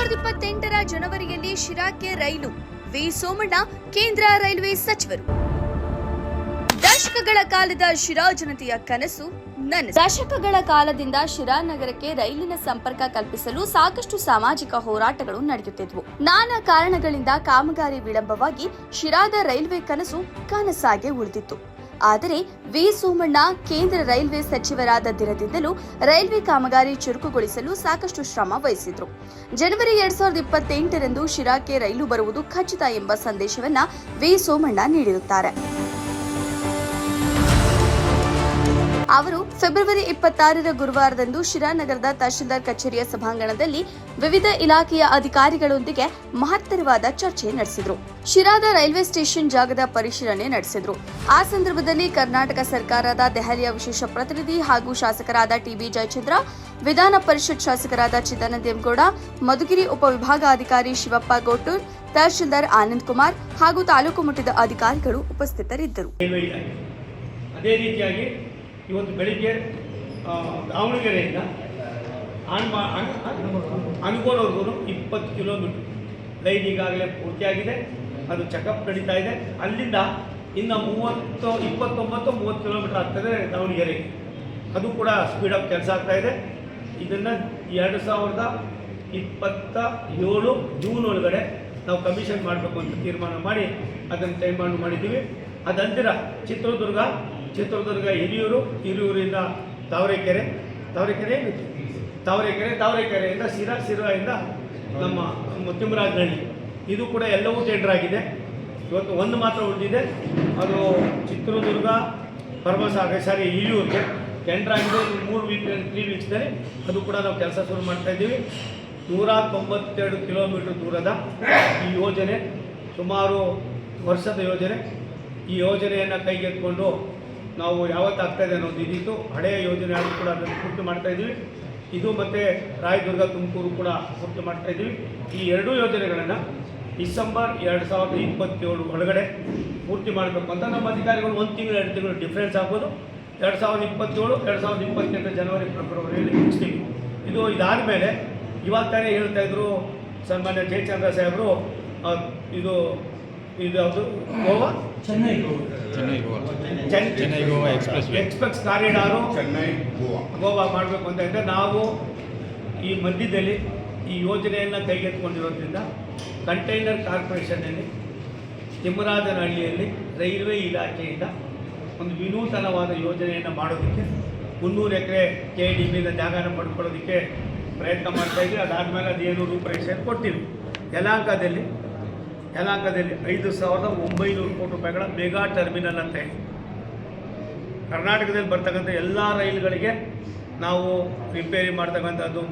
2028ರ ಜನವರಿಯಲ್ಲಿ ಶಿರಾಕ್ಕೆ ರೈಲು. ವಿ ಸೋಮಣ್ಣ ಕೇಂದ್ರ ರೈಲ್ವೆ ಸಚಿವರು. ದಶಕಗಳ ಕಾಲದ ಶಿರಾ ಜನತೆಯ ಕನಸು ನನಸು. ದಶಕಗಳ ಕಾಲದಿಂದ ಶಿರಾ ನಗರಕ್ಕೆ ರೈಲಿನ ಸಂಪರ್ಕ ಕಲ್ಪಿಸಲು ಸಾಕಷ್ಟು ಸಾಮಾಜಿಕ ಹೋರಾಟಗಳು ನಡೆಯುತ್ತಿದ್ವು. ನಾನಾ ಕಾರಣಗಳಿಂದ ಕಾಮಗಾರಿ ವಿಳಂಬವಾಗಿ ಶಿರಾದ ರೈಲ್ವೆ ಕನಸು ಕನಸಾಗಿ ಉಳಿದಿತ್ತು. ಆದರೆ ವಿ ಸೋಮಣ್ಣ ಕೇಂದ್ರ ರೈಲ್ವೆ ಸಚಿವರಾದ ದಿನದಿಂದಲೂ ರೈಲ್ವೆ ಕಾಮಗಾರಿ ಚುರುಕುಗೊಳಿಸಲು ಸಾಕಷ್ಟು ಶ್ರಮ ವಹಿಸಿದ್ರು. ಜನವರಿ 2028ರಂದು ಶಿರಾಕ್ಕೆ ರೈಲು ಬರುವುದು ಖಚಿತ ಎಂಬ ಸಂದೇಶವನ್ನ ವಿ ಸೋಮಣ್ಣ ನೀಡಿರುತ್ತಾರೆ. ಅವರು ಫೆಬ್ರವರಿ 26ರ ಗುರುವಾರದಂದು ಶಿರಾ ನಗರದ ತಹಶೀಲ್ದಾರ್ ಕಚೇರಿಯ ಸಭಾಂಗಣದಲ್ಲಿ ವಿವಿಧ ಇಲಾಖೆಯ ಅಧಿಕಾರಿಗಳೊಂದಿಗೆ ಮಹತ್ತರವಾದ ಚರ್ಚೆ ನಡೆಸಿದರು. ಶಿರಾದ ರೈಲ್ವೆ ಸ್ಟೇಷನ್ ಜಾಗದ ಪರಿಶೀಲನೆ ನಡೆಸಿದರು. ಆ ಸಂದರ್ಭದಲ್ಲಿ ಕರ್ನಾಟಕ ಸರ್ಕಾರದ ದೆಹಲಿಯ ವಿಶೇಷ ಪ್ರತಿನಿಧಿ ಹಾಗೂ ಶಾಸಕರಾದ ಟಿಬಿ ಜಯಚಂದ್ರ, ವಿಧಾನ ಪರಿಷತ್ ಶಾಸಕರಾದ ಚಿದಾನಂದ ಎಂಗೌಡ, ಮಧುಗಿರಿ ಉಪವಿಭಾಗಾಧಿಕಾರಿ ಶಿವಪ್ಪ ಗೋಟೂರ್, ತಹಶೀಲ್ದಾರ್ ಆನಂದ್ ಕುಮಾರ್ ಹಾಗೂ ತಾಲೂಕು ಮಟ್ಟದ ಅಧಿಕಾರಿಗಳು ಉಪಸ್ಥಿತರಿದ್ದರು. ಅದೇ ರೀತಿಯಾಗಿ ಇವತ್ತು ಬೆಳಿಗ್ಗೆ ದಾವಣಗೆರೆಯಿಂದ ಅನ್ಗೋಡ್ವರೆಗೂ 20 ಕಿಲೋಮೀಟರ್ ಲೈನ್ ಈಗಾಗಲೇ ಪೂರ್ತಿಯಾಗಿದೆ. ಅದು ಚೆಕಪ್ ನಡೀತಾ ಇದೆ. ಅಲ್ಲಿಂದ ಇನ್ನು 29-30 ಕಿಲೋಮೀಟರ್ ಆಗ್ತದೆ ದಾವಣಗೆರೆಗೆ. ಅದು ಕೂಡ ಸ್ಪೀಡಪ್ ಕೆಲಸ ಆಗ್ತಾ ಇದೆ. ಇದನ್ನು 2027 ಜೂನ್ ಒಳಗಡೆ ನಾವು ಕಮಿಷನ್ ಮಾಡಬೇಕು ಅಂತ ತೀರ್ಮಾನ ಮಾಡಿ ಅದನ್ನು ಟೈಮ್ ಮಾಡಿದ್ದೀವಿ. ಅದಂತರ ಚಿತ್ರದುರ್ಗ ಹಿರಿಯೂರಿಂದ ತಾವರೆಕೆರೆಯಿಂದ ಸಿರಾಯಿಂದ ನಮ್ಮ ತಿಮ್ಮರಾಜನಹಳ್ಳಿ, ಇದು ಕೂಡ ಎಲ್ಲವೂ ಟೆಂಡರ್ ಆಗಿದೆ. ಇವತ್ತು ಒಂದು ಮಾತ್ರ ಉಳಿದಿದೆ, ಅದು ಚಿತ್ರದುರ್ಗ ಹಿರಿಯೂರಿಗೆ ಟೆಂಡರ್ ಆಗಿದೆ. 3 ವೀಕ್ಸ್ನಲ್ಲಿ ಅದು ಕೂಡ ನಾವು ಕೆಲಸ ಶುರು ಮಾಡ್ತಾ ಇದ್ದೀವಿ. 192 ಕಿಲೋಮೀಟರ್ ದೂರದ ಈ ಯೋಜನೆ ಸುಮಾರು ವರ್ಷದ ಯೋಜನೆ. ಈ ಯೋಜನೆಯನ್ನು ಕೈಗೆತ್ತಿಕೊಂಡು ನಾವು ಯಾವತ್ತಾಗ್ತಾಯಿದೆ ಅನ್ನೋದು ಇದ್ದಿತ್ತು. ಹಳೆಯ ಯೋಜನೆ ಆದರೂ ಕೂಡ ಅದನ್ನು ಪೂರ್ತಿ ಮಾಡ್ತಾ ಇದ್ದೀವಿ. ಇದು ಮತ್ತು ರಾಯದುರ್ಗ ತುಮಕೂರು ಕೂಡ ಪೂರ್ತಿ ಮಾಡ್ತಾ ಇದ್ದೀವಿ. ಈ ಎರಡೂ ಯೋಜನೆಗಳನ್ನು ಡಿಸೆಂಬರ್ 2027 ಒಳಗಡೆ ಪೂರ್ತಿ ಮಾಡಬೇಕು ಅಂತ ನಮ್ಮ ಅಧಿಕಾರಿಗಳು 1 ತಿಂಗಳು 2 ತಿಂಗಳು ಡಿಫ್ರೆನ್ಸ್ ಆಗ್ಬೋದು. 2027-2028 ಜನವರಿ ಫೆಬ್ರವರಿಯಲ್ಲಿ ಮುಗಿಸ್ತೀವಿ. ಇದಾದ ಮೇಲೆ ಇವಾಗ ತಾನೇ ಹೇಳ್ತಾಯಿದ್ರು ಸನ್ಮಾನ್ಯ ಜಯಚಂದ್ರ ಸಾಹೇಬರು, ಇದು ಯಾವುದು ಚೆನ್ನೈ ಗೋವಾ ಎಕ್ಸ್ಪ್ರೆಸ್ ಕಾರಿಡಾರು ಗೋವಾ ಮಾಡಬೇಕು ಅಂತ ಇದ್ದರೆ ನಾವು ಈ ಮಧ್ಯದಲ್ಲಿ ಈ ಯೋಜನೆಯನ್ನು ಕೈಗೆತ್ತಿಕೊಂಡಿರೋದ್ರಿಂದ ಕಂಟೈನರ್ ಕಾರ್ಪೊರೇಷನ್ನಲ್ಲಿ ತಿಮ್ಮರಾಜನಹಳ್ಳಿಯಲ್ಲಿ ರೈಲ್ವೆ ಇಲಾಖೆಯಿಂದ ಒಂದು ವಿನೂತನವಾದ ಯೋಜನೆಯನ್ನು ಮಾಡೋದಕ್ಕೆ 300 ಎಕರೆ KDBಯಿಂದ ಜಾಗನ ಪಡ್ಕೊಳ್ಳೋದಕ್ಕೆ ಪ್ರಯತ್ನ ಮಾಡ್ತಾಯಿದ್ವಿ. ಅದಾದಮೇಲೆ ಅದೇನು ರೂಪರೇಷೆ ಕೊಡ್ತೀವಿ. ಯಲಹಂಕದಲ್ಲಿ 5,900 ಕೋಟಿ ರೂಪಾಯಿಗಳ ಮೆಗಾ ಟರ್ಮಿನಲ್ ಅಂತ ಇದೆ. ಕರ್ನಾಟಕದಲ್ಲಿ ಬರ್ತಕ್ಕಂಥ ಎಲ್ಲ ರೈಲುಗಳಿಗೆ ನಾವು ರಿಪೇರಿ ಮಾಡ್ತಕ್ಕಂಥದ್ದು